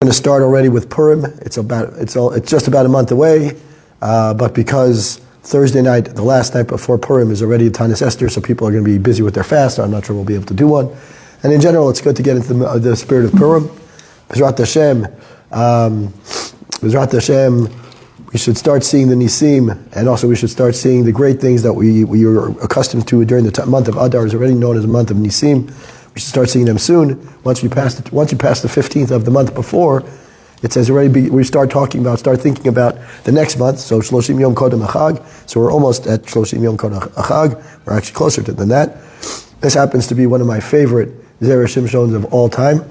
to start already with Purim. It's just about a month away, but because Thursday night, the last night before Purim, is already Megilat Esther, so people are going to be busy with their fast. So I'm not sure we'll be able to do one. And in general, it's good to get into the spirit of Purim. Bezrat Hashem, we should start seeing the Nisim, and also we should start seeing the great things that we are accustomed to during the month of Adar, is already known as the month of Nisim. We should start seeing them soon. Once you pass the 15th of the month before, it says we start thinking about the next month. So Shloshim Yom Kodem Achag. So we're almost at Shloshim Yom Kodem Achag. We're actually closer than that. This happens to be one of my favorite Zera Shimshons of all time,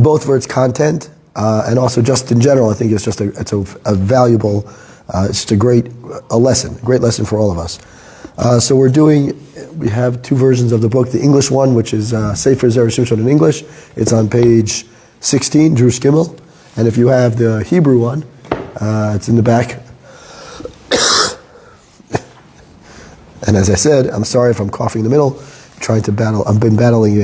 both for its content and also just in general. I think it's a valuable, it's a great lesson for all of us. So we have two versions of the book. The English one, which is Sefer Zera Shimshon in English, it's on page 16, Drush Gimel. And if you have the Hebrew one, it's in the back. And as I said, I'm sorry if I'm coughing in the middle. I've been battling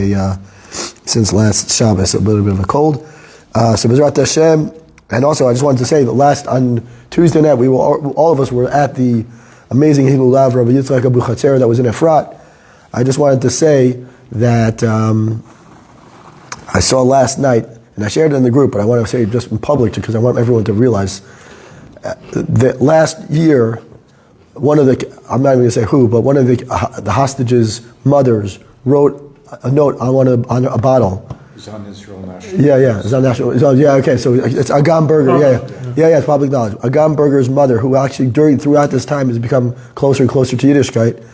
since last Shabbos, a little bit of a cold. So Bezrat Hashem, and also I just wanted to say that on Tuesday night, all of us were at the amazing Hilul of Rabbi Yitzchak Abu Chatzer that was in Efrat. I just wanted to say that I saw last night, and I shared it in the group, but I want to say it just in public because I want everyone to realize that last year, I'm not even going to say who, but one of the hostages' mothers wrote a note on a bottle. It's on Israel National. Yeah, it's on National. Okay, so it's Agam Berger. Yeah, it's public knowledge. Agam Berger's mother, who actually throughout this time has become closer and closer to Yiddishkeit,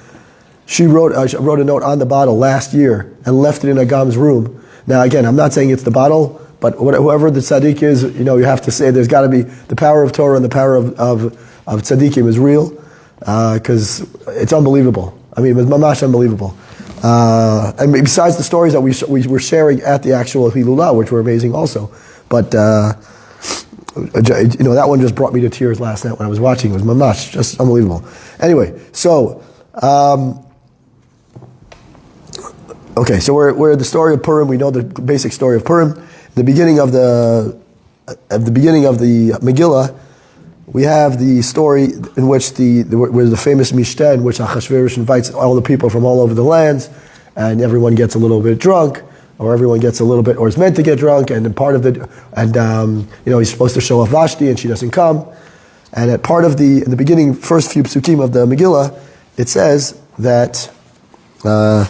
she wrote a note on the bottle last year and left it in Agam's room. Now, again, I'm not saying it's the bottle, but whoever the tzaddik is, you have to say there's got to be the power of Torah and the power of tzaddikim is real, because it's unbelievable. I mean, it's mamash unbelievable. And besides the stories that we were sharing at the actual Hilulah, which were amazing also, but that one just brought me to tears last night when I was watching. It was mamash, just unbelievable. Anyway, so so we're at the story of Purim. We know the basic story of Purim. At the beginning of the Megillah, we have the story in which where the famous Mishteh, in which Achashverosh invites all the people from all over the lands, and everyone gets a little bit drunk, or everyone gets a little bit, or is meant to get drunk, and he's supposed to show off Vashti, and she doesn't come. And in the beginning, first few psukim of the Megillah, it says that the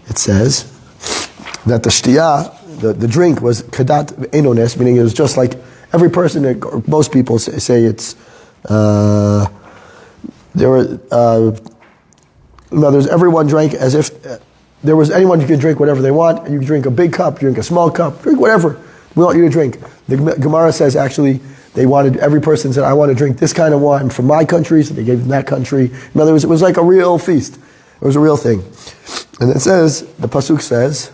shtiyah, the drink was kadat enones, meaning it was just like every person, most people say it's, everyone drank as if there was anyone who could drink whatever they want. You can drink a big cup, drink a small cup, drink whatever we want you to drink. The Gemara says actually every person said, I want to drink this kind of wine from my country, so they gave them that country. In other words, it was like a real feast. It was a real thing. And it says, the pasuk says,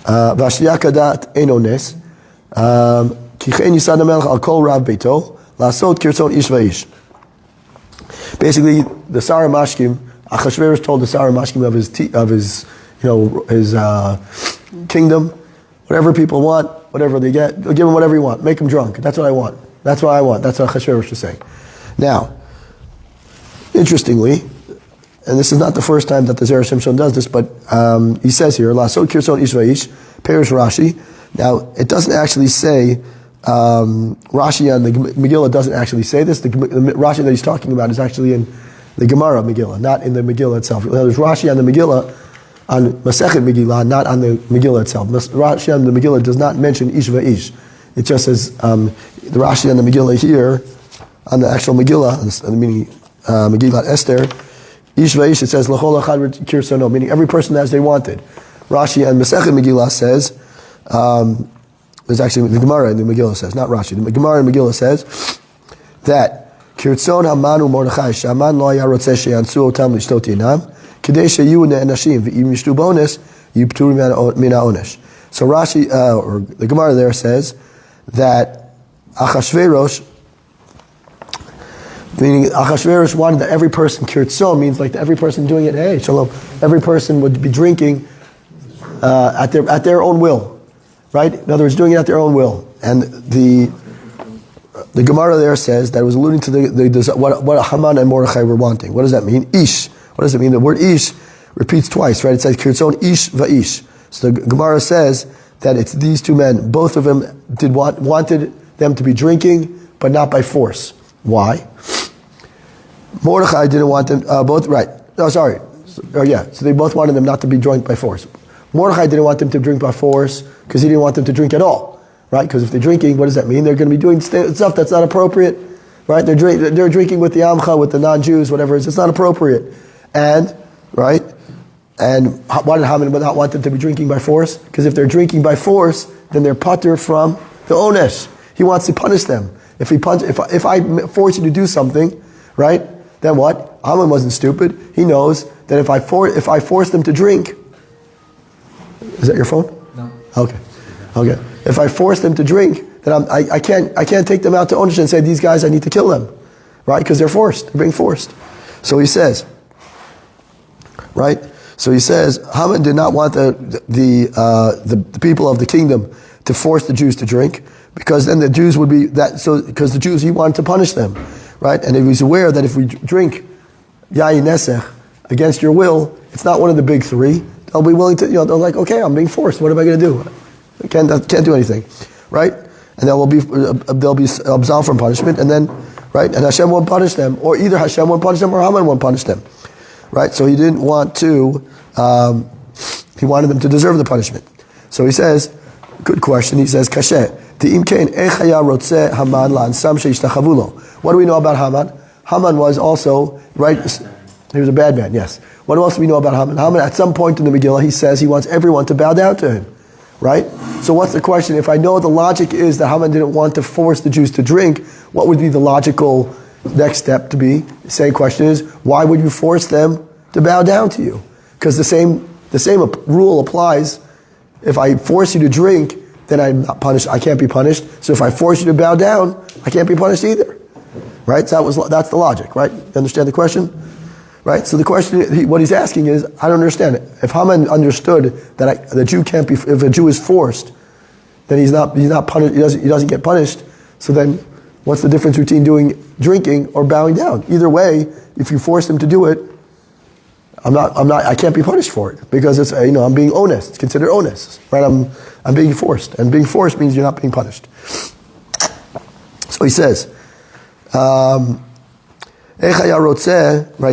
Vashtiya kadat enones, basically, the Sara Mashkim, Achashverosh told the Sara Mashkim of his kingdom, whatever people want, whatever they get, give them whatever you want, make them drunk. That's what I want. That's what I want. That's what Achashverosh is saying. Now, interestingly, and this is not the first time that the Zera Shimshon does this, but he says here, Lasot kirson ish vaish, perish Rashi. Now, it doesn't actually say, Rashi on the Megillah doesn't actually say this. The Rashi that he's talking about is actually in the Gemara Megillah, not in the Megillah itself. There's Rashi on the Megillah, on Masechet Megillah, not on the Megillah itself. Rashi on the Megillah does not mention ish vaish. It just says, the Rashi on the Megillah here, on the actual Megillah, meaning Megilat Esther, ish vaish, it says, L'chol achad kirsono, meaning every person as they wanted. Rashi on Masechet Megillah says, there's actually the Gemara in the Megillah says, not Rashi. The Gemara in Megillah says that Kirtzon Hamanu Mordecai Shaman Lo Yarotzeh Sheyansu Otam Lishtot Yinam Kedei Sheyu Ne'anashim V'im Yishtu Bonis Yipturu Min HaOnesh. So Rashi or the Gemara there says that Achashverosh, meaning Achashverosh wanted that every person Kirtzon means like every person doing it. Hey, shalom. Every person would be drinking at their own will. right? In other words, doing it at their own will. And the Gemara there says that it was alluding to what Haman and Mordecai were wanting. What does that mean? Ish. What does it mean? The word ish repeats twice, right? It says Kirtzon ish va'ish. So the Gemara says that it's these two men. Both of them wanted them to be drinking, but not by force. Why? Mordecai didn't want them, both, right. No, sorry. So they both wanted them not to be drunk by force. Mordecai didn't want them to drink by force because he didn't want them to drink at all, right? Because if they're drinking, what does that mean? They're going to be doing stuff that's not appropriate, right? They're drinking with the Amcha, with the non-Jews, whatever it is. It's not appropriate. And, right? And why did Haman not want them to be drinking by force? Because if they're drinking by force, then they're patur from the onesh. He wants to punish them. If I force you to do something, right? Then what? Haman wasn't stupid. He knows that if I force them to drink, is that your phone? No. Okay. If I force them to drink, then I can't take them out to onesh and say, these guys, I need to kill them, right? Because they're forced. They're being forced. So he says, right? So he says, Haman did not want the people of the kingdom to force the Jews to drink, because then the Jews would be because the Jews, he wanted to punish them, right? And he was aware that if we drink yayin nesech against your will, it's not one of the big three. They'll be willing to, they're like, okay, I'm being forced. What am I going to do? I can't do anything, right? And they'll be absolved from punishment, and then, right? And Hashem won't punish them, or either Hashem won't punish them or Haman won't punish them. Right, so he didn't want to. He wanted them to deserve the punishment. So he says, good question. He says, "Kashe ti'imkein echaya rotze Haman la'ansam sheishtachavulu." What do we know about Haman? Haman was also right. He was a bad man. Yes. What else do we know about Haman? Haman, at some point in the Megillah, he says he wants everyone to bow down to him. Right. So what's the question? If I know the logic is that Haman didn't want to force the Jews to drink, what would be the logical next step to be? The same question is, why would you force them to bow down to you? Because the same rule applies. If I force you to drink, then I'm not punished. I can't be punished. So if I force you to bow down, I can't be punished either. Right? So that's the logic, right? You understand the question? Right? So the question, what he's asking is, I don't understand it. If Haman understood that the Jew can't be, if a Jew is forced, then he's not punished. He doesn't get punished. So then, what's the difference between drinking or bowing down? Either way, if you force him to do it, I can't be punished for it because it's, I'm being honest. It's considered honest, right? I'm being forced, and being forced means you're not being punished. So he says, right?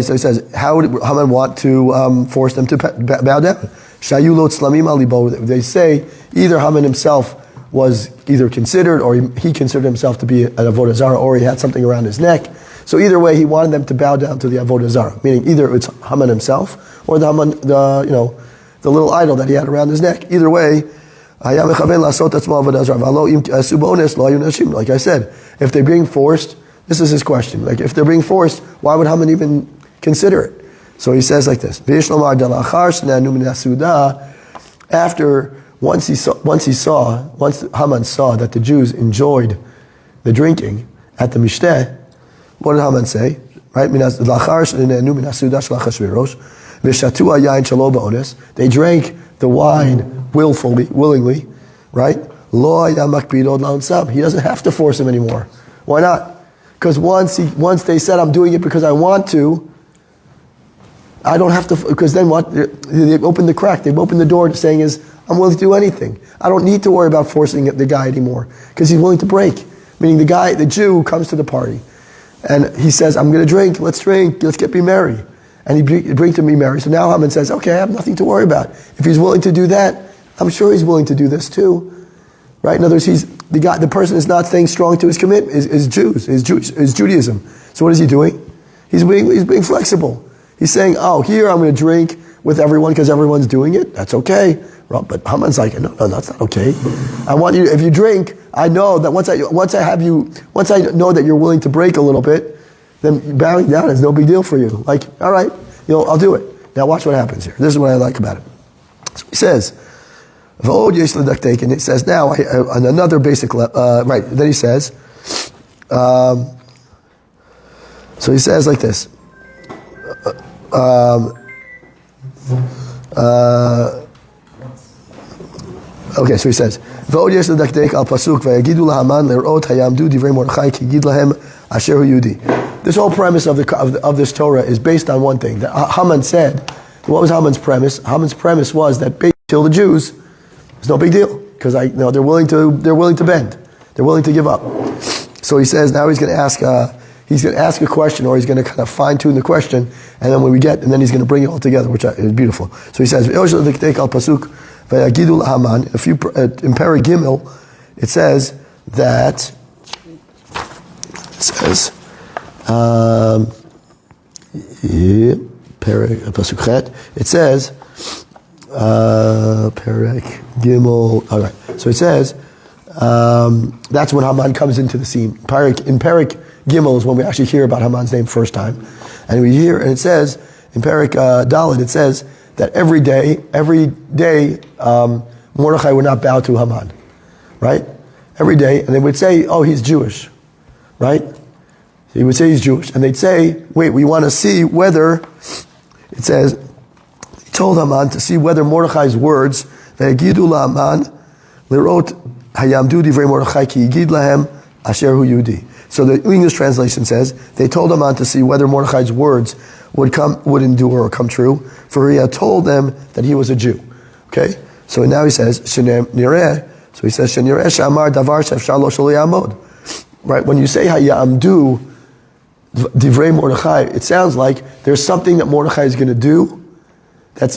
So he says, how would Haman want to force them to bow down? They say either Haman himself was either considered, or he considered himself to be an avodah zarah, or he had something around his neck. So either way, he wanted them to bow down to the avodah zarah, meaning either it's Haman himself or the little idol that he had around his neck. Either way, like I said, if they're being forced, this is his question. Like if they're being forced, why would Haman even consider it? So he says like this: once Haman saw that the Jews enjoyed the drinking at the Mishteh, what did Haman say? Right? They drank the wine willingly, right? He doesn't have to force him anymore. Why not? Because once they said, I'm doing it because I want to, I don't have to, because then what? They've opened the crack, they've opened the door to saying is, I'm willing to do anything. I don't need to worry about forcing the guy anymore, because he's willing to break. Meaning the Jew comes to the party, and he says, I'm going to drink, let's be merry. And he brings to me merry. So now Haman says, okay, I have nothing to worry about. If he's willing to do that, I'm sure he's willing to do this too. Right? In other words, the person is not staying strong to his commitment, is Judaism. So what is he doing? He's being flexible. He's saying, here I'm going to drink with everyone because everyone's doing it. That's okay. But Haman's like, no, that's not okay. I want you, if you drink, I know that once I know that you're willing to break a little bit, then bowing down is no big deal for you. Like, all right, I'll do it. Now watch what happens here. This is what I like about it. So he says, and it says now, on another basic level, right, then he says, so he says like this, okay, so he says, ועוד יש לדקדק על פסוק, ויגידו להמן לראות היעמדו דברי מרדכי כי יגיד להם אשר הוא יהודי. This whole premise of this Torah is based on one thing. That Haman said, what was Haman's premise? Haman's premise was that kill the Jews, it's no big deal because they're willing to bend, they're willing to give up. So he says now he's going to ask a question, or he's going to kind of fine tune the question, and then then he's going to bring it all together, which is beautiful. So he says, if you in Perek Gimel, it says that it says Perek Gimel. All right. So it says that's when Haman comes into the scene. In Perek Gimel is when we actually hear about Haman's name first time, and it says in Perek Dalet it says that every day Mordecai would not bow to Haman, right? Every day, and they would say, "Oh, he's Jewish," right? He would say he's Jewish, and they'd say, "Wait, we want to see whether." It says, he told Haman to see whether Mordecai's words, "Ve'gidu la'aman lirot hayamdu divrei Mordecai ki yigid lahem asher hu Yehudi." So the English translation says they told Haman to see whether Mordecai's words would endure or come true, for he had told them that he was a Jew. Okay, so now he says shenireh. So he says shenireh shamar davar she'efshar lo shelo ya'amod. Right, when you say hayamdu divrei Mordecai, it sounds like there's something that Mordecai is going to do. It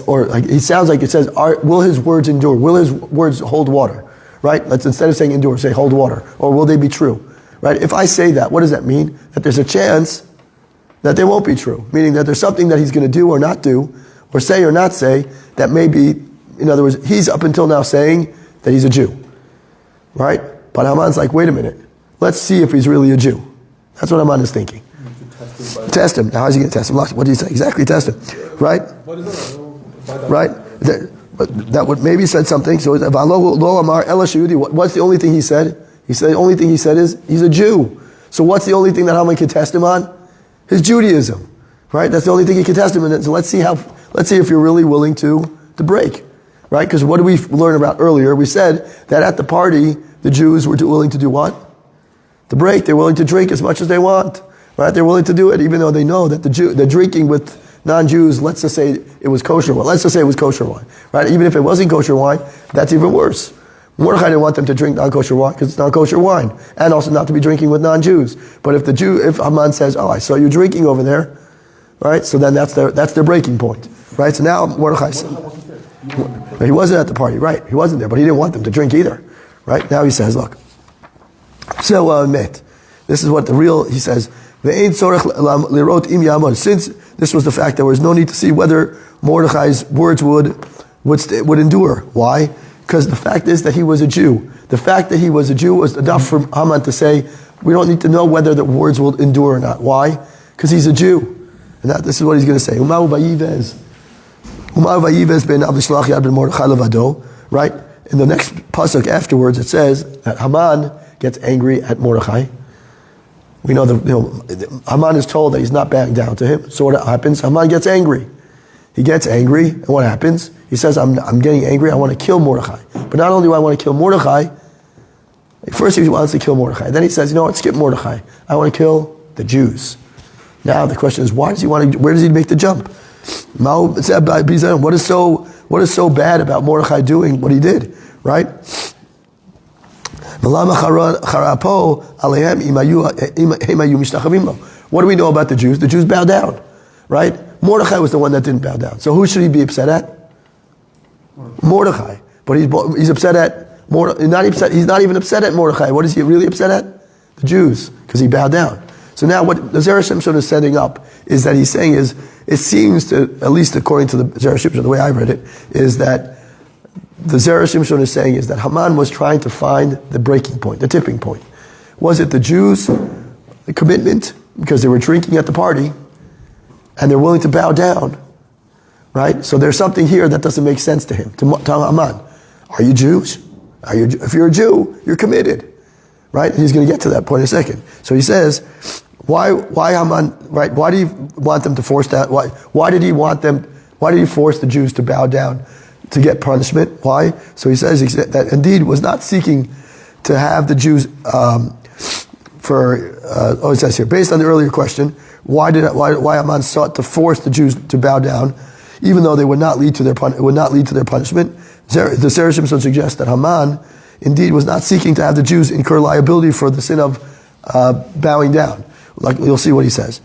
sounds like it says, will his words endure? Will his words hold water? Right? Let's, instead of saying endure, say hold water. Or will they be true? Right? If I say that, what does that mean? That there's a chance that they won't be true. Meaning that there's something that he's going to do or not do, or say or not say, that may be, in other words, he's up until now saying that he's a Jew. Right? But Haman's like, wait a minute. Let's see if he's really a Jew. That's what Haman is thinking. Test him. Now, how's he going to test him? What do you say? Exactly, test him. Right? Right? That would maybe said something. So, what's the only thing he said? He said the only thing he said is he's a Jew. So what's the only thing that Haman can test him on? His Judaism. Right? That's the only thing he can test him in. So let's see if you're really willing to break. Right? Because what did we learn about earlier? We said that at the party, the Jews were willing to do what? To break. They're willing to drink as much as they want. Right? They're willing to do it even though they know that the drinking with non-Jews, let's just say it was kosher wine. Let's just say it was kosher wine. Right? Even if it wasn't kosher wine, that's even worse. Mordecai didn't want them to drink non-kosher wine because it's non-kosher wine. And also not to be drinking with non-Jews. But if Haman says, oh, I saw you drinking over there, right? So then that's their breaking point. Right? So now Mordecai said, he wasn't at the party, right? He wasn't there, but he didn't want them to drink either. Right? Now he says, look. So, this is what he says, since this was the fact, there was no need to see whether Mordecai's words would endure. Why? Because the fact is that he was a Jew. The fact that he was a Jew was enough for Haman to say, we don't need to know whether the words will endure or not. Why? Because he's a Jew. And this is what he's going to say. Right? In the next pasuk afterwards, it says that Haman gets angry at Mordecai. We know Haman is told that he's not bowing down to him. So what happens? Haman gets angry. He gets angry, and what happens? He says, I'm getting angry, I want to kill Mordecai. But not only do I want to kill Mordecai, first he wants to kill Mordecai. Then he says, you know what, skip Mordecai. I want to kill the Jews. Now the question is, where does he make the jump? What is so bad about Mordecai doing what he did? Right? What do we know about the Jews? The Jews bow down, right? Mordecai was the one that didn't bow down. So who should he be upset at? Mordecai. But he's upset at he's not even upset at Mordecai. What is he really upset at? The Jews, because he bowed down. So now what the Zera Shimshon is setting up is that he's saying is, it seems to, at least according to the Zera Shimshon, the way I read it, is that the Zera Shimshon is saying is that Haman was trying to find the breaking point, the tipping point. Was it the Jews, the commitment, because they were drinking at the party, and they're willing to bow down, right? So there's something here that doesn't make sense to him, to Haman. Are you Jews? If you're a Jew, you're committed, right? And he's going to get to that point in a second. So he says, why Haman, right? Why do you want them to force that? Why did he force the Jews to bow down? to get punishment. Why? So he says that indeed was not seeking to have the Jews it says here, based on the earlier question, why Haman sought to force the Jews to bow down, even though they would not lead to their punishment. The Zera Shimshon suggests that Haman indeed was not seeking to have the Jews incur liability for the sin of bowing down. Like you'll see what he says.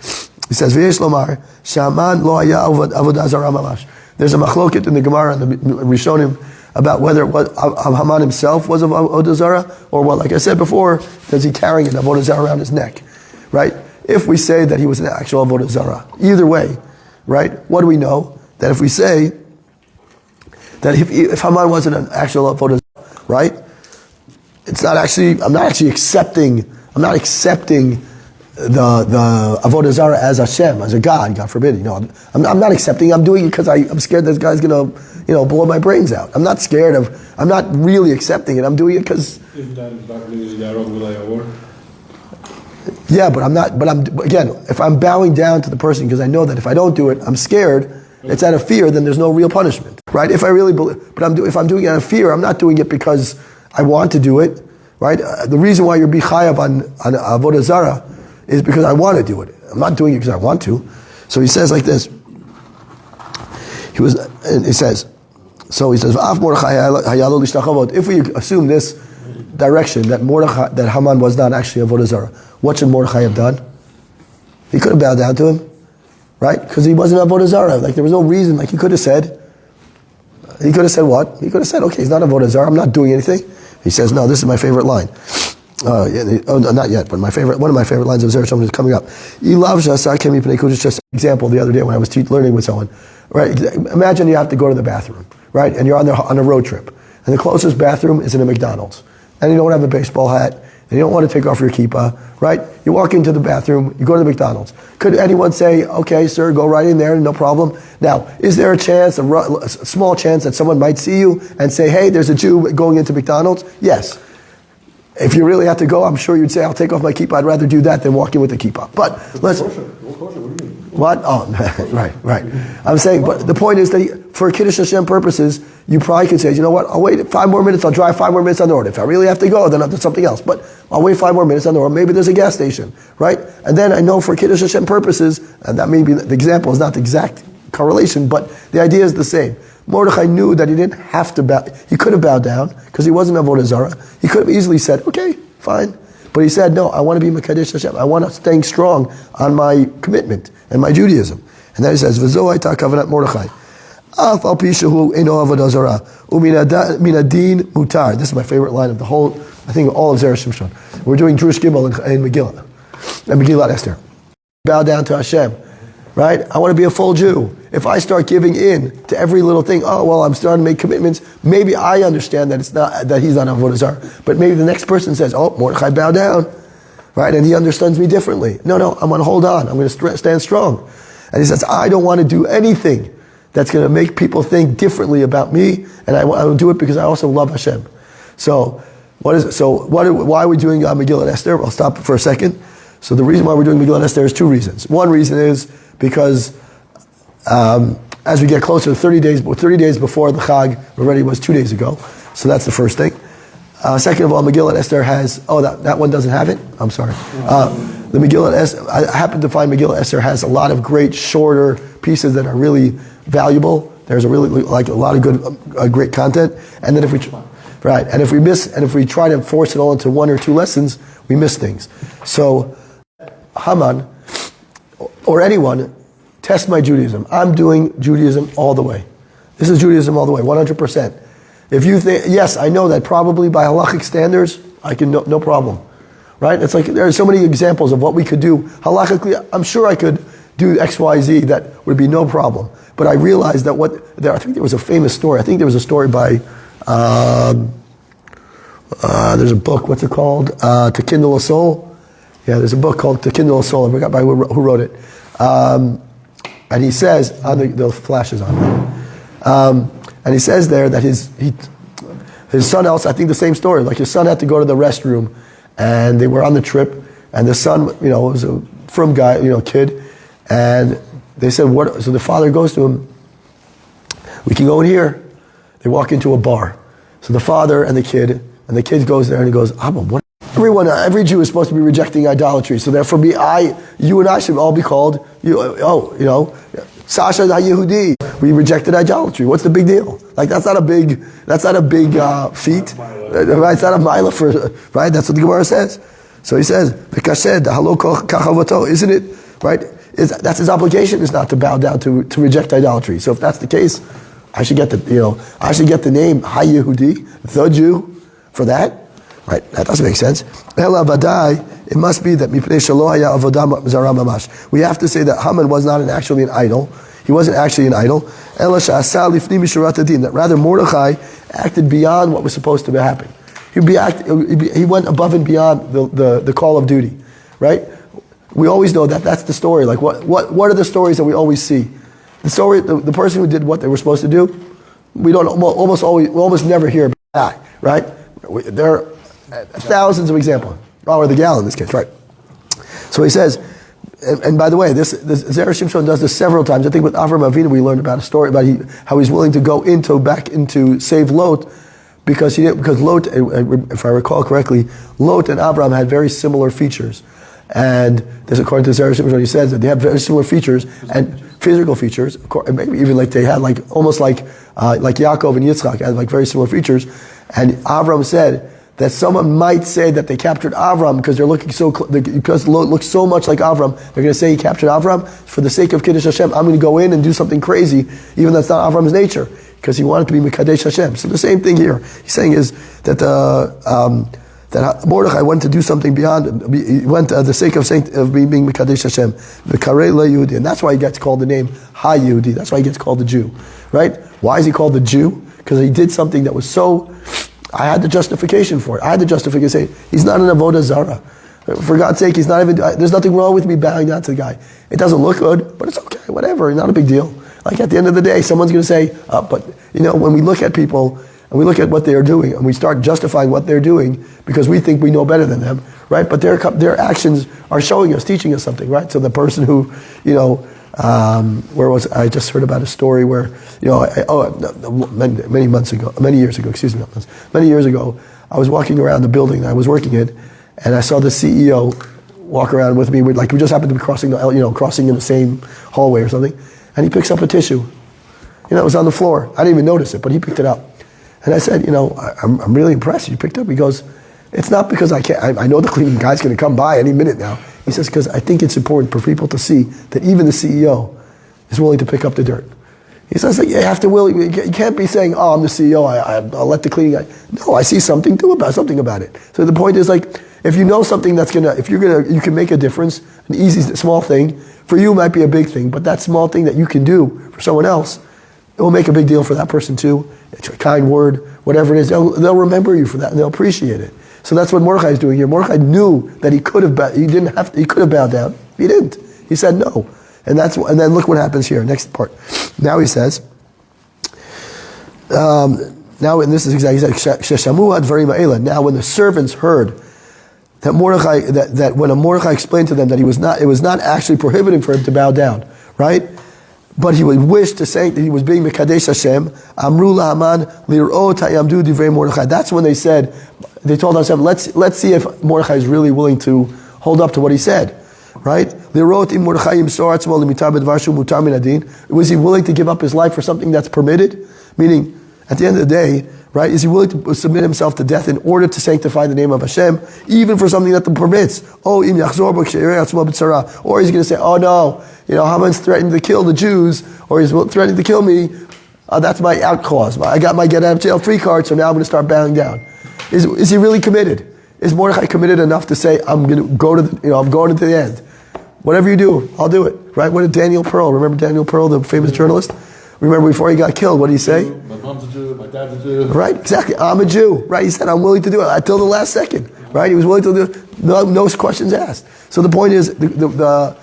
He says, "V'yesh lomar she'Haman lo haya avodah zarah mamash." There's a machloket in the Gemara and the Rishonim about whether Haman himself was of avodah zarah, or what, like I said before, does he carrying an avodah zarah around his neck, right? If we say that he was an actual avodah zarah, either way, right? What do we know? That if we say that if Haman wasn't an actual avodah zarah, right? It's not actually. I'm not accepting the avodah zarah as Hashem, as a God. God forbid. I'm not accepting. I'm doing it because I'm scared this guy's gonna, blow my brains out. I'm not scared of. I'm not really accepting it. I'm doing it because. Yeah, but I'm not. But again, if I'm bowing down to the person because I know that if I don't do it, I'm scared. It's out of fear. Then there's no real punishment, right? If I really believe, if I'm doing it out of fear, I'm not doing it because I want to do it, right? The reason why you're bichayav on avodah zarah is because I want to do it. I'm not doing it because I want to. So he says like this. He says, "V'af Mordecai hayalo lishtachavot." If we assume this direction that Haman was not actually avodah zarah, what should Mordecai have done? He could have bowed down to him, right? Because he wasn't avodah zarah. Like there was no reason. Like he could have said what? He could have said, "Okay, he's not avodah zarah. I'm not doing anything." He says, "No, this is my favorite line." Not yet, but one of my favorite lines of Zera Shimshon is coming up. Just an example the other day when I was learning with someone. Right? Imagine you have to go to the bathroom, right? And you're on a road trip, and the closest bathroom is in a McDonald's, and you don't have a baseball hat, and you don't want to take off your kippah, right? You walk into the bathroom, you go to the McDonald's. Could anyone say, "Okay, sir, go right in there, no problem"? Now, is there a small chance that someone might see you and say, "Hey, there's a Jew going into McDonald's"? Yes. If you really have to go, I'm sure you'd say, "I'll take off my kippah. I'd rather do that than walk in with the kippah." But let's. What? Oh, right. I'm saying, but the point is that for Kiddush Hashem purposes, you probably could say, "You know what? I'll wait 5 more minutes. I'll drive 5 more minutes on the road. If I really have to go, then I'll do something else. But I'll wait 5 more minutes on the road. Maybe there's a gas station, right? And then I know for Kiddush Hashem purposes, and that may be the example is not the exact correlation, but the idea is the same. Mordecai knew that he didn't have to bow. He could have bowed down because he wasn't avodah zarah. He could have easily said, "Okay, fine." But he said, "No, I want to be Mekadesh Hashem. I want to stay strong on my commitment and my Judaism." And then he says, "V'zo hayta kavanat Mordecai. Af al pi shehu eino avodah zarah u'minadin mutar." This is my favorite line of the whole. I think all of Zera Shimshon. We're doing Jewish Gimel in Megillah and Megilat Esther. Bow down to Hashem, right? I want to be a full Jew. If I start giving in to every little thing, I'm starting to make commitments. Maybe I understand that it's not that he's not avodah zarah, but maybe the next person says, "Oh, Mordecai, bow down," right? And he understands me differently. No, I'm going to hold on. I'm going to stand strong. And he says, "I don't want to do anything that's going to make people think differently about me, and I will do it because I also love Hashem." So, why are we doing Megilat Esther? I'll stop for a second. So the reason why we're doing Megilat Esther is 2 reasons. One reason is because as we get closer to 30 days before the Chag, already was 2 days ago. So that's the first thing. Second of all, Megilat Esther has, that one doesn't have it? I'm sorry. The Megilat Esther, I happen to find Megilat Esther has a lot of great shorter pieces that are really valuable. There's a lot of good, great content. And then if we try to force it all into 1 or 2 lessons, we miss things. So Haman, or anyone, test my Judaism. I'm doing Judaism all the way. This is Judaism all the way, 100%. If you think, yes, I know that probably by halachic standards, I can, no problem. Right? It's like, there are so many examples of what we could do. Halachically, I'm sure I could do X, Y, Z, that would be no problem. But I realized that I think there was a famous story. I think there was a story by, there's a book, what's it called? To Kindle a Soul. Yeah, there's a book called To Kindle a Soul. I forgot who wrote it. And he says, the flash is on. And he says there that his son else, I think the same story, like his son had to go to the restroom, and they were on the trip, and the son, was a frum guy, kid, and they said, so the father goes to him, "We can go in here." They walk into a bar. So the father and the kid goes there and he goes, Abba, what? Every Jew is supposed to be rejecting idolatry. So therefore, you and I should all be called, Sasha Yehudi. We rejected idolatry. What's the big deal? Like that's not a big feat. Right? It's not a mila for, right? That's what the Gemara says. So he says, isn't it, right? That's his obligation, is not to bow down to reject idolatry. So if that's the case, I should get the name HaYehudi, the Jew, for that. Right, that doesn't make sense. It must be that we have to say that Haman was not actually an idol. He wasn't actually an idol. That rather Mordecai acted beyond what was supposed to happen. He went above and beyond the call of duty. Right? We always know that that's the story. Like what are the stories that we always see? The story, the person who did what they were supposed to do, we almost never hear about that. Right? There are thousands of examples, or the gal in this case, right? So he says, and by the way, this Zera Shimshon does this several times. I think with Avram Avinu we learned about a story about how he's willing to go back into save Lot because Lot, if I recall correctly, Lot and Avram had very similar features, and this according to Zera Shimshon, he says that they have very similar features and physical features, maybe even like they had almost like Yaakov and Yitzchak had like very similar features, and Avram said that someone might say that they captured Avram because because Lot looks so much like Avram. They're going to say he captured Avram for the sake of Kiddush Hashem. I'm going to go in and do something crazy, even though that's not Avram's nature, because he wanted to be Mekadesh Hashem. So the same thing here. He's saying is that that Mordecai went to do something beyond. He went the sake of being Mekadesh Hashem, the Karei Le Yehudi, and that's why he gets called the name Ha Yehudi. That's why he gets called the Jew, right? Why is he called the Jew? Because he did something that was so. I had the justification for it. I had the justification. He's not an avodah zara. For God's sake, he's not even. There's nothing wrong with me bowing down to the guy. It doesn't look good, but it's okay. Whatever. Not a big deal. Like at the end of the day, someone's going to say, but when we look at people and we look at what they are doing and we start justifying what they're doing because we think we know better than them, right? But their actions are showing us, teaching us something, right? So the person who, where was I just heard about a story where many years ago I was walking around the building that I was working in, and I saw the CEO walk around with me. We just happened to be crossing in the same hallway or something, and he picks up a tissue. It was on the floor. I didn't even notice it, but he picked it up, and I said, I'm really impressed. You picked it up. He goes, it's not because I can't. I know the cleaning guy's going to come by any minute now. He says, because I think it's important for people to see that even the CEO is willing to pick up the dirt. He says, you have to will. You can't be saying, oh, I'm the CEO, I'll let the cleaning guy. No, I see something about it. So the point is if you know something you can make a difference, an easy, small thing, for you it might be a big thing, but that small thing that you can do for someone else, it will make a big deal for that person too. It's a kind word, whatever it is, they'll remember you for that and they'll appreciate it. So that's what Mordecai is doing here. Mordecai knew that he could have bowed down. He didn't. He said no. And then look what happens here. Next part. Now he says, and this is exactly, he said, now when the servants heard that Mordecai, that when Mordecai explained to them that it was not actually prohibiting for him to bow down, right? But he would wish to say that he was being Mekadesh Hashem. Amru la'aman lir'ot ha'yamdu divrei Mordecai. That's when they told Hashem, let's see if Mordecai is really willing to hold up to what he said, right? Lir'ot im Mordecai yimsor atzmo limitar b'dvar shu mutar min hadin. Was he willing to give up his life for something that's permitted? Meaning, at the end of the day, right? Is he willing to submit himself to death in order to sanctify the name of Hashem, even for something that permits? Or he's going to say, oh no, Haman's threatening to kill the Jews, or he's threatening to kill me. That's my out clause. I got my get out of jail free card, so now I'm going to start bowing down. Is he really committed? Is Mordecai committed enough to say, I'm going to go to I'm going to the end? Whatever you do, I'll do it. Right? What did Daniel Pearl? Remember Daniel Pearl, the famous journalist? Remember before he got killed, what did he say? My mom's a Jew, my dad's a Jew. Right, exactly. I'm a Jew. Right, he said, I'm willing to do it until the last second. Right, he was willing to do it. No questions asked. So the point is, the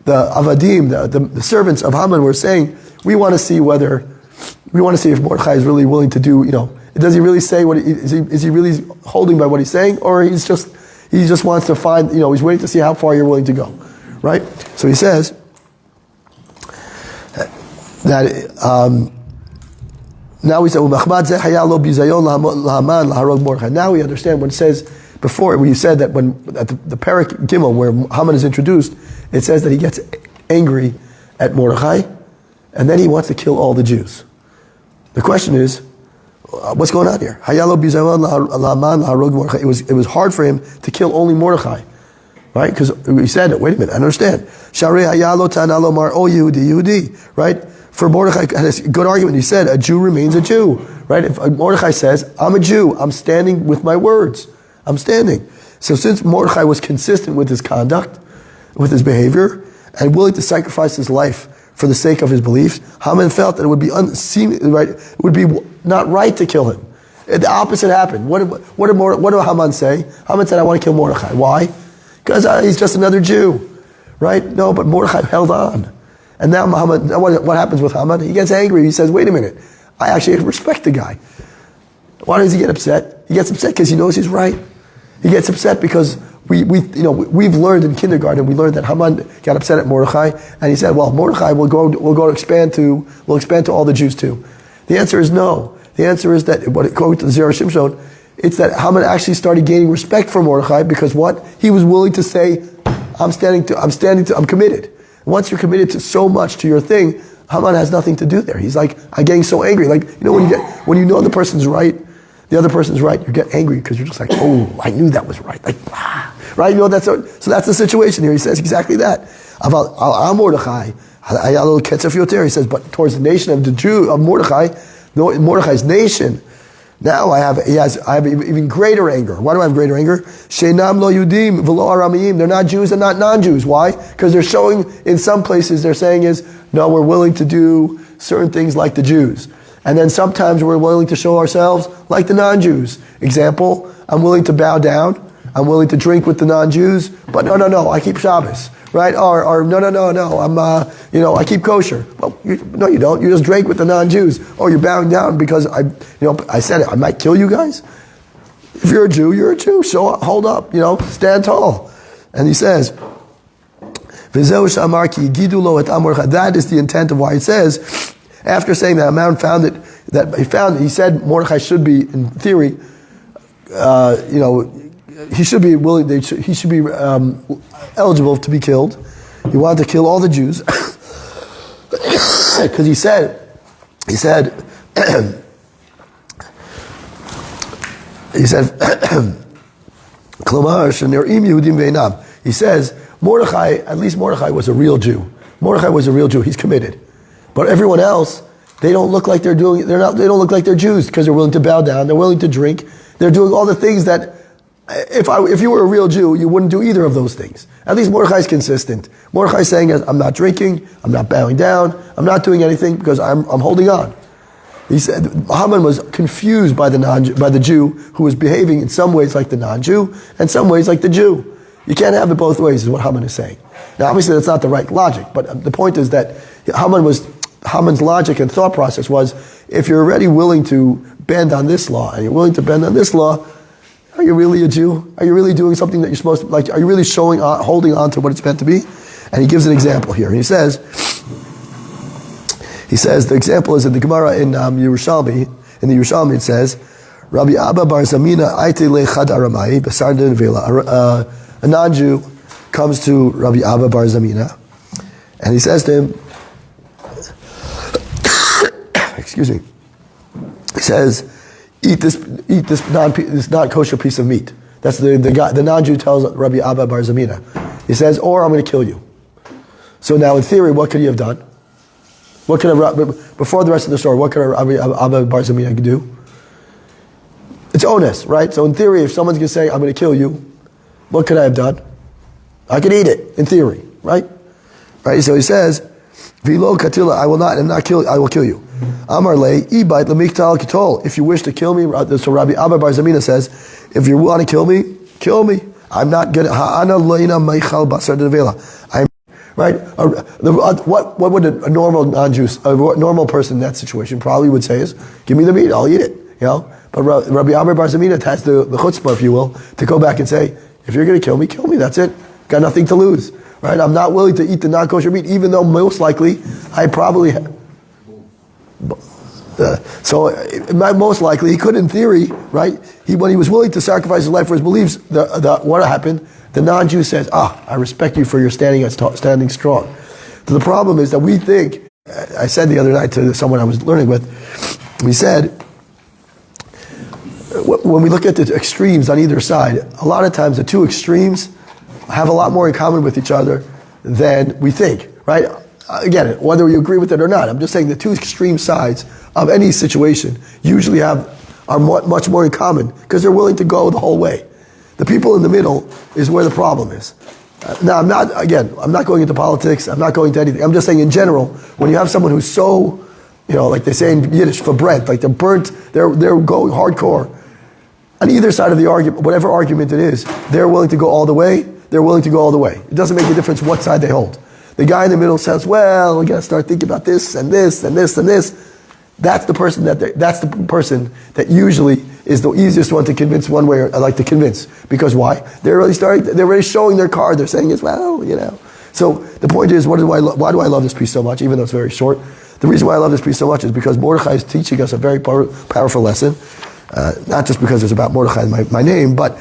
Avadim, the servants of Haman were saying, we want to see if Mordecai is really willing to do, does he really say is he really holding by what he's saying, or he just wants to find, he's waiting to see how far you're willing to go. Right? So he says, that Now we say, now we understand when it says, before, when you said that when at the Parak Gimel, where Haman is introduced, it says that he gets angry at Mordecai, and then he wants to kill all the Jews. The question is, what's going on here? It was hard for him to kill only Mordecai, right? Because we said, wait a minute, I understand. Right? For Mordecai had a good argument. He said, a Jew remains a Jew, right? If Mordecai says, I'm a Jew, I'm standing with my words. I'm standing. So since Mordecai was consistent with his conduct, with his behavior, and willing to sacrifice his life for the sake of his beliefs, Haman felt that it would be right. It would be not right to kill him. The opposite happened. What did Haman say? Haman said, "I want to kill Mordecai." Why? Because he's just another Jew, right? No, but Mordecai held on, and now Haman. What happens with Haman? He gets angry. He says, "Wait a minute. I actually respect the guy." Why does he get upset? He gets upset because he knows he's right. He gets upset because we've learned in kindergarten. We learned that Haman got upset at Mordecai, and he said, "Well, Mordecai will expand to all the Jews too." The answer is no. The answer is that according to the Zera Shimshon, it's that Haman actually started gaining respect for Mordecai because what he was willing to say, I'm committed. Once you're committed to so much to your thing, Haman has nothing to do there. He's like, I'm getting so angry. Like when you know the person's right. The other person's right, you get angry because you're just like, oh, I knew that was right. Like, right? So that's the situation here. He says exactly that. About Mordecai, he says, but towards the nation of the Jew, of Mordecai, Mordecai's nation, now I have even greater anger. Why do I have greater anger? Sheinam lo Yudim v'lo Aramiyim. They're not Jews and not non-Jews. Why? Because they're showing, in some places, they're saying is, no, we're willing to do certain things like the Jews. And then sometimes we're willing to show ourselves like the non-Jews. Example, I'm willing to bow down. I'm willing to drink with the non-Jews. But no, I keep Shabbos, right? Or no, I'm, I keep kosher. Well, no, you don't. You just drink with the non-Jews. Or you're bowing down because I said it. I might kill you guys. If you're a Jew, you're a Jew. So hold up, stand tall. And he says, that is the intent of why it says, after saying that Haman he said Mordecai should be, in theory, he should be willing. He should be eligible to be killed. He wanted to kill all the Jews because he said, he says Mordecai. At least Mordecai was a real Jew. Mordecai was a real Jew. He's committed. But everyone else, they don't look like they don't look like they're Jews because they're willing to bow down, they're willing to drink, they're doing all the things that if you were a real Jew, you wouldn't do either of those things. At least Mordecai's consistent. Mordecai's saying, I'm not drinking, I'm not bowing down, I'm not doing anything because I'm holding on. He said Haman was confused by the Jew who was behaving in some ways like the non-Jew and some ways like the Jew. You can't have it both ways, is what Haman is saying. Now, obviously, that's not the right logic, but the point is that Haman's logic and thought process was, if you're already willing to bend on this law, and you're willing to bend on this law, are you really a Jew? Are you really doing something that you're supposed to, like, are you really holding on to what it's meant to be? And he gives an example here. And he says, the example is in the Gemara in Yerushalmi. In the Yerushalmi it says, Rabbi Abba bar Zamina aite lechad aramai besar denvela. A non-Jew comes to Rabbi Abba bar Zamina, and he says to him, excuse me, he says, eat this not kosher piece of meat. That's the non-Jew tells Rabbi Abba bar Zamina. He says, or I'm going to kill you. So now, in theory, what could he have done? Before the rest of the story, what could Rabbi Abba bar Zamina do? It's onus, right? So in theory, if someone's going to say, I'm going to kill you, what could I have done? I could eat it, in theory, right? Right. So he says, "Vilo katila, I will not kill. I will kill you." Amar le ibait lemiktal kitol. If you wish to kill me, so Rabbi Abba bar Zamina says, if you want to kill me, kill me. I'm not gonna. Ha'ana leina meichal basar devela. I'm right. What would a normal non-Jew, a normal person in that situation probably would say is, "Give me the meat, I'll eat it." But Rabbi Abba bar Zamina has the chutzpah, if you will, to go back and say, if you're going to kill me, that's it. Got nothing to lose, right? I'm not willing to eat the non-kosher meat, even though most likely I probably have. So most likely he could, in theory, right? When he was willing to sacrifice his life for his beliefs, what happened? The non-Jew says, I respect you for your standing strong. So the problem is that we think, I said the other night to someone I was learning with, we said, when we look at the extremes on either side, a lot of times the two extremes have a lot more in common with each other than we think, right? Again, whether you agree with it or not, I'm just saying the two extreme sides of any situation usually are much more in common because they're willing to go the whole way. The people in the middle is where the problem is. Now, I'm not going into politics, I'm not going to anything. I'm just saying in general, when you have someone who's so, like they say in Yiddish, for bread, like they're burnt, they're going hardcore. On either side of the argument, whatever argument it is, they're willing to go all the way, they're willing to go all the way. It doesn't make a difference what side they hold. The guy in the middle says, well, we got to start thinking about this and this and this and this. That's the person that usually is the easiest one to convince one way or like to convince. Because why? They're already showing their card. They're saying it's, So the point is, why do I love this piece so much, even though it's very short? The reason why I love this piece so much is because Mordecai is teaching us a very powerful lesson. Not just because it's about Mordecai in my name, but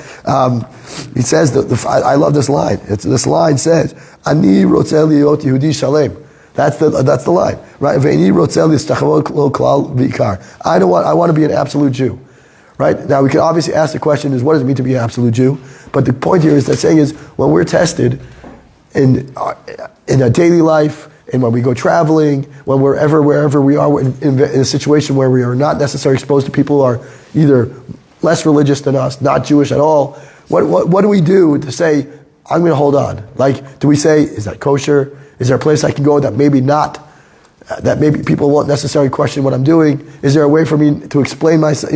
he says, I love this line. This line says, Ani rotzeh liot Yehudi shalem. That's the line, right? Ve'ini rotzeh li'stachavot lo klal v'ikar. I want to be an absolute Jew, right? Now we can obviously ask the question is, what does it mean to be an absolute Jew? But the point here is that saying is, when we're tested in a daily life, and when we go traveling, wherever we are in a situation where we are not necessarily exposed to people who are either less religious than us, not Jewish at all, what do we do to say, I'm going to hold on? Like, do we say, is that kosher? Is there a place I can go that maybe not, that maybe people won't necessarily question what I'm doing? Is there a way for me to explain myself,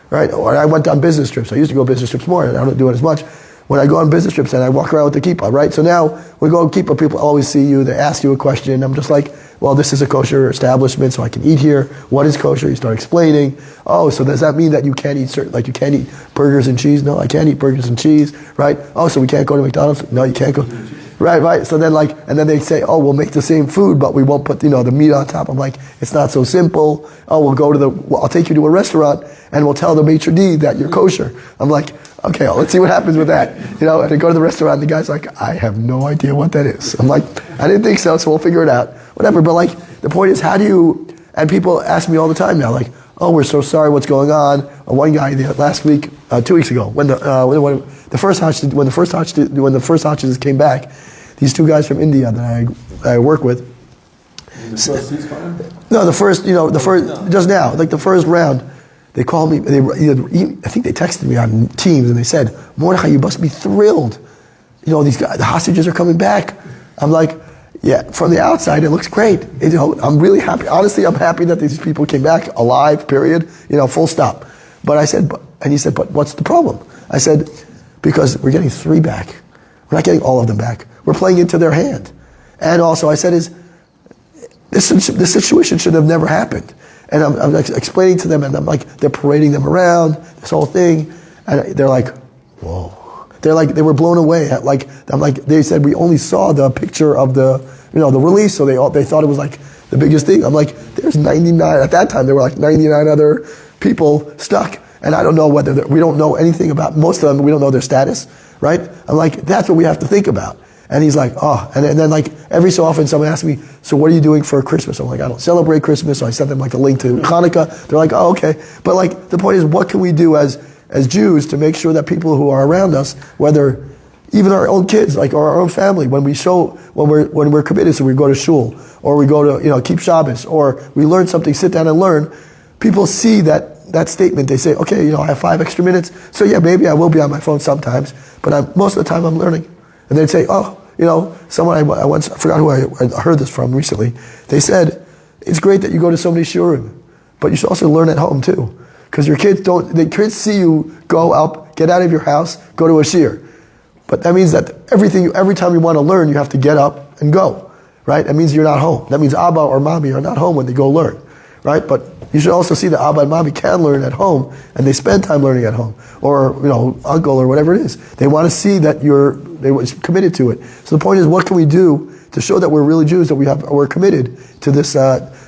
right? Or I went on business trips. I used to go business trips more, and I don't do it as much. When I go on business trips and I walk around with the kippah, right? So now, when we go on kippah, people always see you, they ask you a question. I'm just like, well, this is a kosher establishment, so I can eat here. What is kosher? You start explaining. Oh, so does that mean that you can't eat you can't eat burgers and cheese? No, I can't eat burgers and cheese, right? Oh, so we can't go to McDonald's? No, you can't go. Right. So then and then they say, oh, we'll make the same food, but we won't put, the meat on top. I'm like, it's not so simple. Oh, I'll take you to a restaurant and we'll tell the maitre d' that you're kosher. I'm like, okay, let's see what happens with that. And I go to the restaurant and the guy's like, I have no idea what that is. I'm like, I didn't think so we'll figure it out. Whatever, but the point is, and people ask me all the time now, like, oh, we're so sorry, what's going on? One guy last week, 2 weeks ago, when the first hostages came back, these two guys from India that I work with. The first ceasefire? No, just now, like the first round, they called me, I think they texted me on Teams and they said, Mordecai, you must be thrilled. These guys, the hostages are coming back. I'm like, yeah, from the outside, it looks great. I'm really happy. Honestly, I'm happy that these people came back alive, period, full stop. But I said, and he said, but what's the problem? I said, because we're getting 3 back. We're not getting all of them back. We're playing into their hand. And also, I said, this situation should have never happened. And I'm explaining to them, and I'm like, they're parading them around, this whole thing. And they're like, whoa. They were blown away. They said, we only saw the picture of the release, so they thought it was like the biggest thing. I'm like, there's 99, at that time there were like 99 other people stuck. And I don't know we don't know anything about, most of them, we don't know their status, right? I'm like, that's what we have to think about. And he's like, oh, and then every so often someone asks me, so what are you doing for Christmas? I'm like, I don't celebrate Christmas, so I sent them a link to Hanukkah. They're like, oh, okay. But the point is, what can we do as Jews to make sure that people who are around us, whether even our own kids, or our own family, when we're committed, so we go to shul, or we go to, keep Shabbos, or we learn something, sit down and learn, people see that statement, they say, okay, I have 5 extra minutes, so yeah, maybe I will be on my phone sometimes, but most of the time I'm learning. And they'd say, oh, someone I once, I forgot who I heard this from recently, they said, it's great that you go to so many shiurim, but you should also learn at home too. Because your kids the kids see you go up, get out of your house, go to a shiur. But that means that every time you want to learn, you have to get up and go, right? That means you're not home. That means Abba or Mommy are not home when they go learn, right? But you should also see that Abba and Mommy can learn at home, and they spend time learning at home, or uncle or whatever it is. They want to see that they were committed to it. So the point is, what can we do to show that we're really Jews, that we're committed to this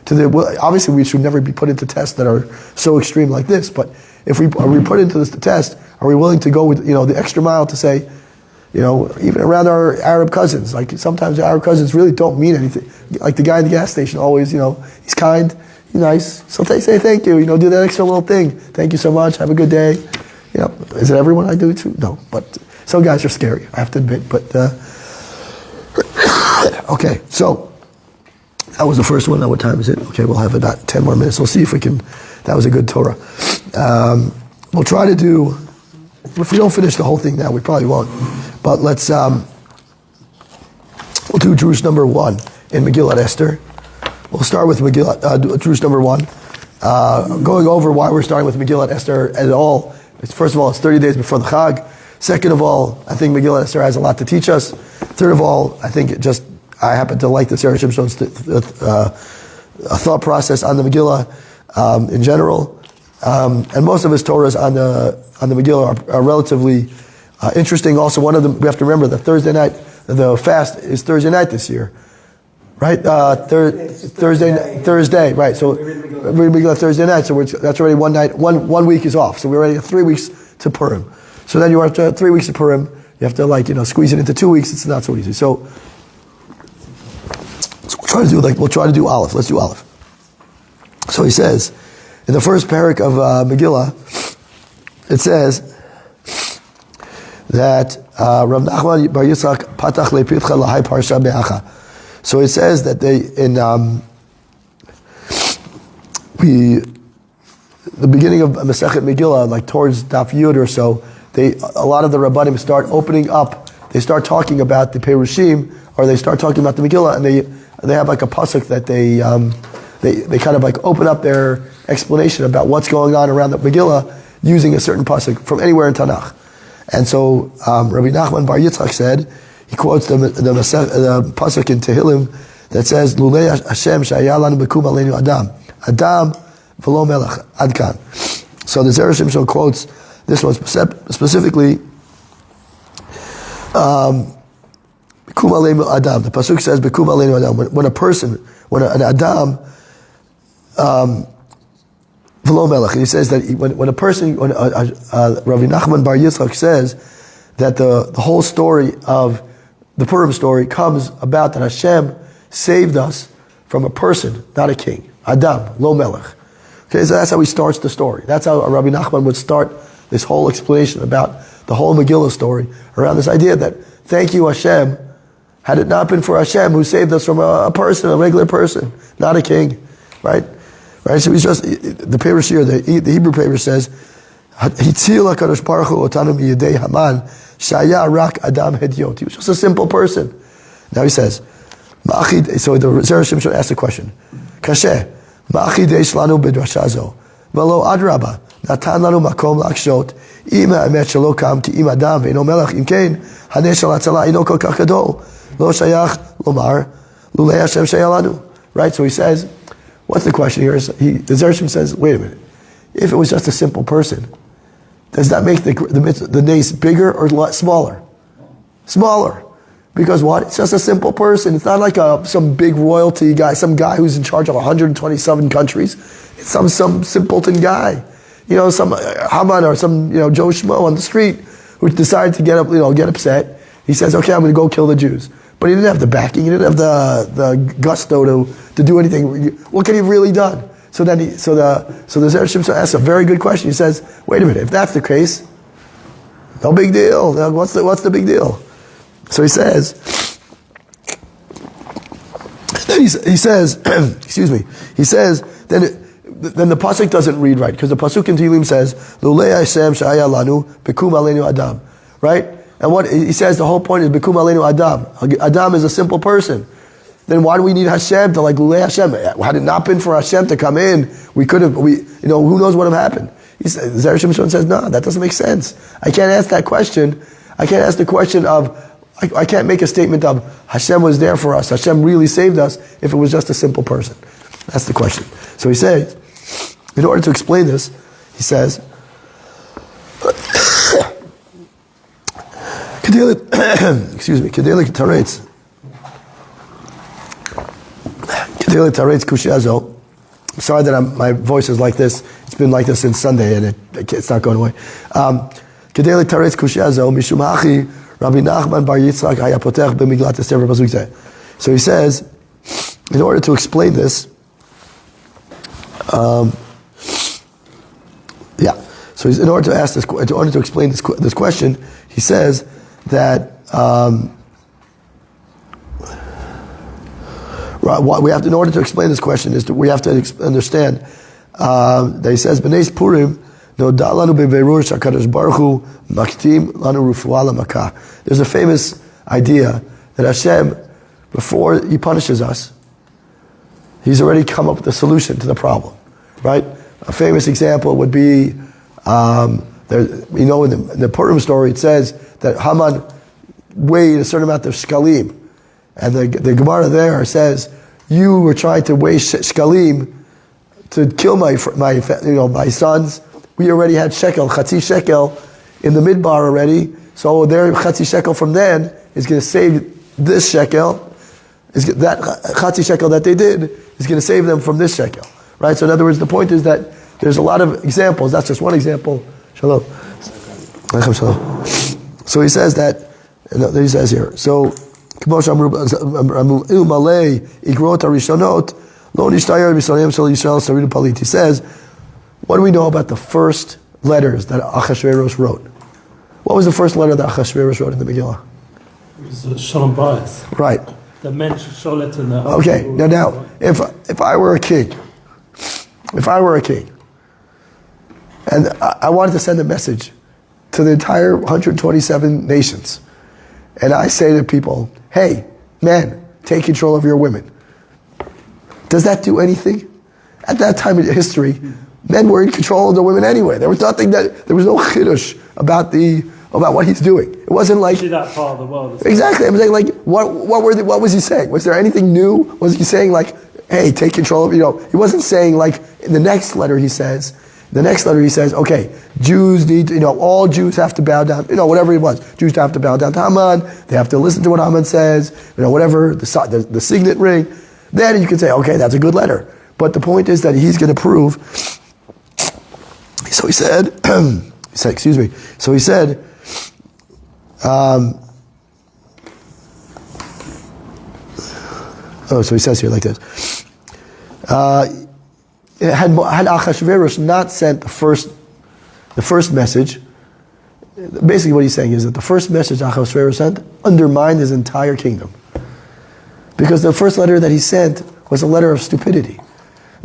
well, obviously we should never be put into tests that are so extreme like this, but if we put into this test, are we willing to go with, the extra mile to say, even around our Arab cousins, like sometimes our Arab cousins really don't mean anything. Like the guy at the gas station always, he's kind, he's nice. So they say thank you, do that extra little thing. Thank you so much, have a good day. Is it everyone I do it to? No, but some guys are scary, I have to admit. But, okay, so that was the first one. Now what time is it? Okay, we'll have about 10 more minutes. We'll see if we can, that was a good Torah. We'll try to do, if we don't finish the whole thing now, we probably won't. But let's, we'll do Drush number 1 in Megilat Esther. We'll start with Drush number 1. Going over why we're starting with Megilat Esther at all. First of all, it's 30 days before the Chag. Second of all, I think Megilat Esther has a lot to teach us. Third of all, I think I happen to like the Zera Shimshon's thought process on the Megillah in general. And most of his Torahs on the Megillah are relatively interesting. Also, one of them, we have to remember that the fast is Thursday night this year, right? Thursday, right? So we're Megillah Thursday night, so that's already one night. One week is off, so we're already 3 weeks to Purim. So then you are 3 weeks to Purim. You have to squeeze it into 2 weeks. It's not so easy. So we'll try to do Aleph. Let's do Aleph. So he says, in the first parak of Megillah, it says that Rav Nachman bar Yitzchak patach lepitcha lahai parsha be'acha. So it says that the beginning of Masechet Megillah, like towards Daf Yud or so, a lot of the Rabbanim start opening up. They start talking about the Perushim, or they start talking about the Megillah, and they have like a pasuk that they kind of like open up their explanation about what's going on around the Megillah using a certain pasuk from anywhere in Tanakh. And so Rabbi Nachman bar Yitzchak said, he quotes the pasuk in Tehillim that says, "Lulei Hashem shaya lanu bekum aleinu Adam v'lo melech adkan." So the Zera Shimshon quotes this one specifically. Bekum aleinu Adam. The pasuk says, "Bekum aleinu Adam." When an Adam, v'lo melech, and he says that when Rabbi Nachman bar Yitzchak says that the whole story of the Purim story comes about that Hashem saved us from a person, not a king. Adam, lo melech. Okay, so that's how he starts the story. That's how Rabbi Nachman would start this whole explanation about the whole Megillah story, around this idea that, thank you Hashem, had it not been for Hashem who saved us from a person, a regular person, not a king, right? Right, so he's just, the Perush here, the Hebrew Perush says, Hitzil HaKadosh Baruch Hu otanu miyedei Haman, shaya rak Adam hediot. He was just a simple person. Now he says, so the Zera Shimshon asked the question, Kasheh, ma'achid eish lanu b'drasha zo, v'lo adraba, natan lanu makom lakshot, im ha'emet shelo kam ki im Adam ve'ino melech, im kein, haneh shel hatzala ino kol kach gadol, lo shayach lomar, lulei Hashem shaya lanu. Right, so he says, what's the question here? The Zera Shimshon says, wait a minute. If it was just a simple person, does that make the nace bigger or smaller? Smaller. Because what? It's just a simple person. It's not like some big royalty guy, some guy who's in charge of 127 countries. It's some simpleton guy. Some Haman or some Joe Schmo on the street who decided to get upset. He says, okay, I'm going to go kill the Jews. But he didn't have the backing. He didn't have the gusto to do anything. What could he have really done? So the Zera Shimshon asks a very good question. He says, wait a minute, if that's the case, no big deal. What's the big deal? So he says, excuse me, he says, then the pasuk doesn't read right, because the pasuk in Tehillim says, Lulei Hashem shaya lanu bekum aleinu Adam, right? And what he says, the whole point is bekum aleinu Adam. Adam is a simple person. Then why do we need Hashem to Lulei Hashem? Had it not been for Hashem to come in, who knows what would have happened? Zera Shimshon says, no, that doesn't make sense. I can't ask that question. I can't ask the question of, I can't make a statement of Hashem was there for us, Hashem really saved us, if it was just a simple person. That's the question. So he says, in order to explain this, he says, Kedelik Taretz Kushiazo. Sorry that my voice is like this. It's been like this since Sunday, and it's not going away. Kedei l'taretz kushia zo mishum hachi Rabbi Nachman bar Yitzchak haya potech b'Megilat Esther b'pasuk zeh. So he says, in order to explain this, So in order to ask this, in order to explain this question, he says that what we have to, in order to explain this question, is we have to understand that he says, "B'nei Purim no dalanu beverur shakadosh baruch hu maktim lanu rufuah lamakah." There's a famous idea that Hashem, before He punishes us, He's already come up with a solution to the problem, right? A famous example would be, in the Purim story, it says that Haman weighed a certain amount of shkalim, and the Gemara there says, "You were trying to weigh shkalim to kill my sons. We already had shekel, chatzi shekel, in the midbar already. So their chatzi shekel from then is going to save this shekel. That chatzi shekel that they did is going to save them from this shekel, right? So in other words, the point is that there's a lot of examples. That's just one example. Shalom. So he says that. He says here. So he says, what do we know about the first letters that Achashverosh wrote? What was the first letter that Achashverosh wrote in the Megillah? It was Shalom Bayis. Right. The mention Sholet in the... Okay, now, if I were a king, and I wanted to send a message to the entire 127 nations, and I say to people, hey, men, take control of your women. Does that do anything? At that time in history, men were in control of the women anyway. There was no chiddush about what he's doing. It wasn't like that part of the world. Exactly. I'm saying, like, what was he saying? Was there anything new? Was he saying, like, hey, take control of, he wasn't saying, like, in the next letter he says, okay, Jews need to, all Jews have to bow down, whatever it was. Jews have to bow down to Haman. They have to listen to what Haman says, whatever, the signet ring. Then you can say, okay, that's a good letter. But the point is that he's going to prove. So he said, excuse me. So he said, so he says here like this. Had Achashverosh not sent the first message, basically what he's saying is that the first message Achashverosh sent undermined his entire kingdom. Because the first letter that he sent was a letter of stupidity.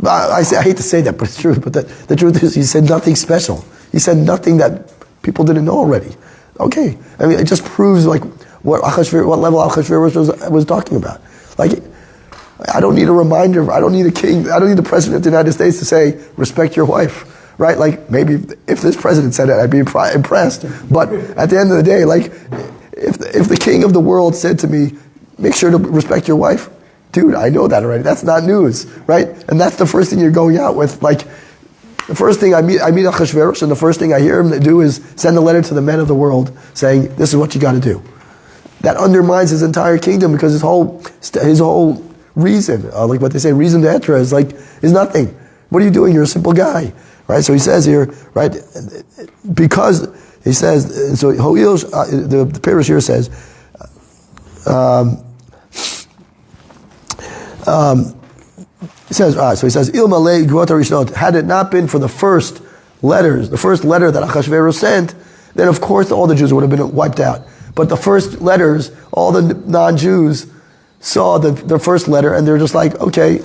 I hate to say that, but it's true. But the truth is, he said nothing special. He said nothing that people didn't know already. Okay, I mean, it just proves like what level Achashverosh was talking about. Like, I don't need a reminder. I don't need a king. I don't need the president of the United States to say, respect your wife, right? Like, maybe if this president said it, I'd be impressed. But at the end of the day, like, if the king of the world said to me, make sure to respect your wife, dude, I know that already. That's not news, right? And that's the first thing you're going out with. Like, the first thing I meet Achashverosh, and the first thing I hear him do is send a letter to the men of the world saying, this is what you got to do. That undermines his entire kingdom, because his whole reason, like what they say, reason d'etre is nothing. What are you doing? You're a simple guy, right? So he says here, right, because he says, so the Parish here says, he says, so he says, Il malei Givat Shaul, had it not been for the first letter that Achashverosh sent, then of course all the Jews would have been wiped out. But the first letters, all the non-Jews saw the first letter, and they're just like, okay,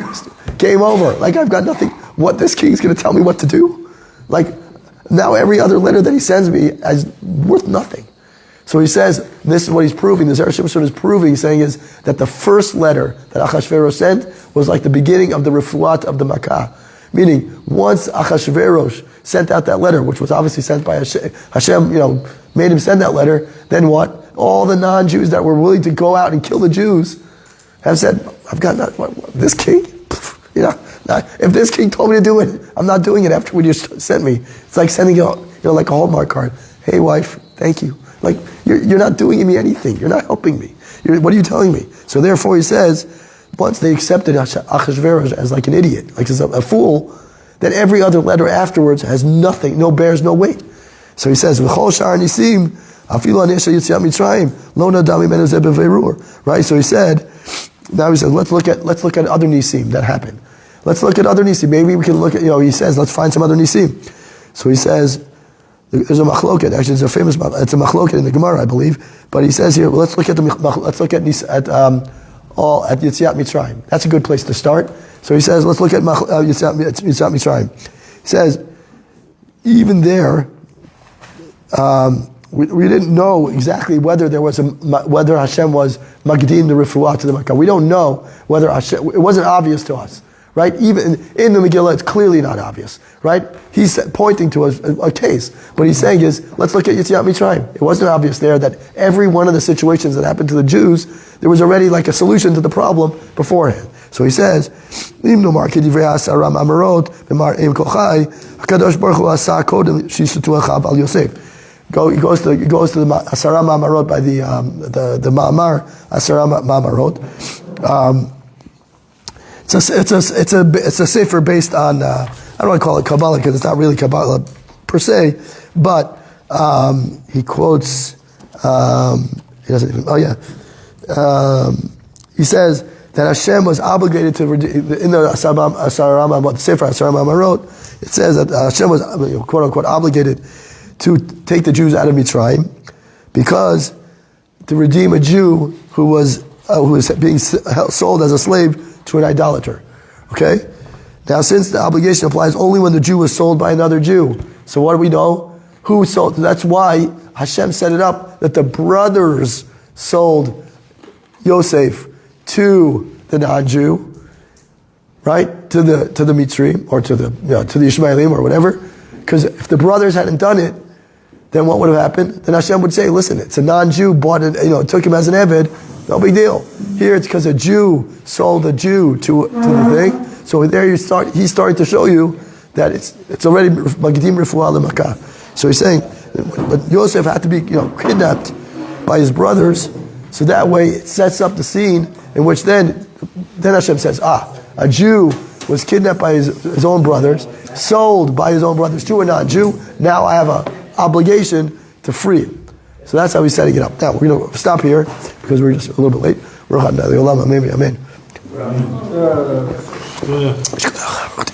game over. Like, I've got nothing. What, this king's going to tell me what to do? Like, now every other letter that he sends me is worth nothing. So he says, this is what he's proving, the Zera Shimshon is proving, saying is that the first letter that Achashverosh sent was like the beginning of the refuat of the Makkah. Meaning, once Achashverosh sent out that letter, which was obviously sent by Hashem, made him send that letter, then what? All the non-Jews that were willing to go out and kill the Jews have said, I've got this king? If this king told me to do it, I'm not doing it after what you sent me. It's like sending like a Hallmark card. Hey wife, thank you. Like, you're not doing me anything. You're not helping me. What are you telling me? So therefore he says, once they accepted Achashverosh as like an idiot, like as a fool, then every other letter afterwards has nothing, bears no weight. So he says, "V'chol shar nisim afilu anisha yitziat Mitzrayim lo nadam mimenu zeh beveirur." Right. So he said. Now he says, let's look at other nisim that happened. Let's look at other nisim. Maybe we can look at, he says, let's find some other nisim. So he says, there's a machloket. Actually, it's a famous machloket in the Gemara, I believe. But he says here, well, let's look at Yitziat Mitzrayim. That's a good place to start. So he says, let's look at Yitziat Mitzrayim. He says, even there, we didn't know exactly whether whether Hashem was magdim the refuah to the Makkah. We don't know whether Hashem. It wasn't obvious to us, right? Even in the Megillah, it's clearly not obvious, right? He's pointing to a case, but he's saying let's look at Yitziat Mitzrayim. It wasn't obvious there that every one of the situations that happened to the Jews, there was already like a solution to the problem beforehand. So he says, He goes to the Asara Ma'amarot by the Ma'amar Asara Ma'amarot. It's a sefer based on I don't want to call it Kabalat because it's not really Kabbalah per se, but he quotes he doesn't even he says that Hashem was obligated to in the Asara Ma'amarot, the sefer Asara Ma'amarot. It says that Hashem was quote unquote obligated to take the Jews out of Mitzrayim, because to redeem a Jew who was being sold as a slave to an idolater. Okay? Now, since the obligation applies only when the Jew was sold by another Jew, so what do we know? Who sold? That's why Hashem set it up that the brothers sold Yosef to the non-Jew, right? To the Mitzrayim, or to the Ishmaelim or whatever. Because if the brothers hadn't done it, then what would have happened? Then Hashem would say, listen, it's a non-Jew, bought it, took him as an Eved, no big deal. Here it's because a Jew sold a Jew to the thing. So there he's starting to show you that it's already Magdim Refuah L'Makkah. So he's saying, but Yosef had to be kidnapped by his brothers, so that way it sets up the scene in which then Hashem says, a Jew was kidnapped by his own brothers, sold by his own brothers to a non-Jew, now I have an obligation to free him. So that's how he's setting it up. Now, we're going to stop here, because we're just a little bit late. Amen. Yeah.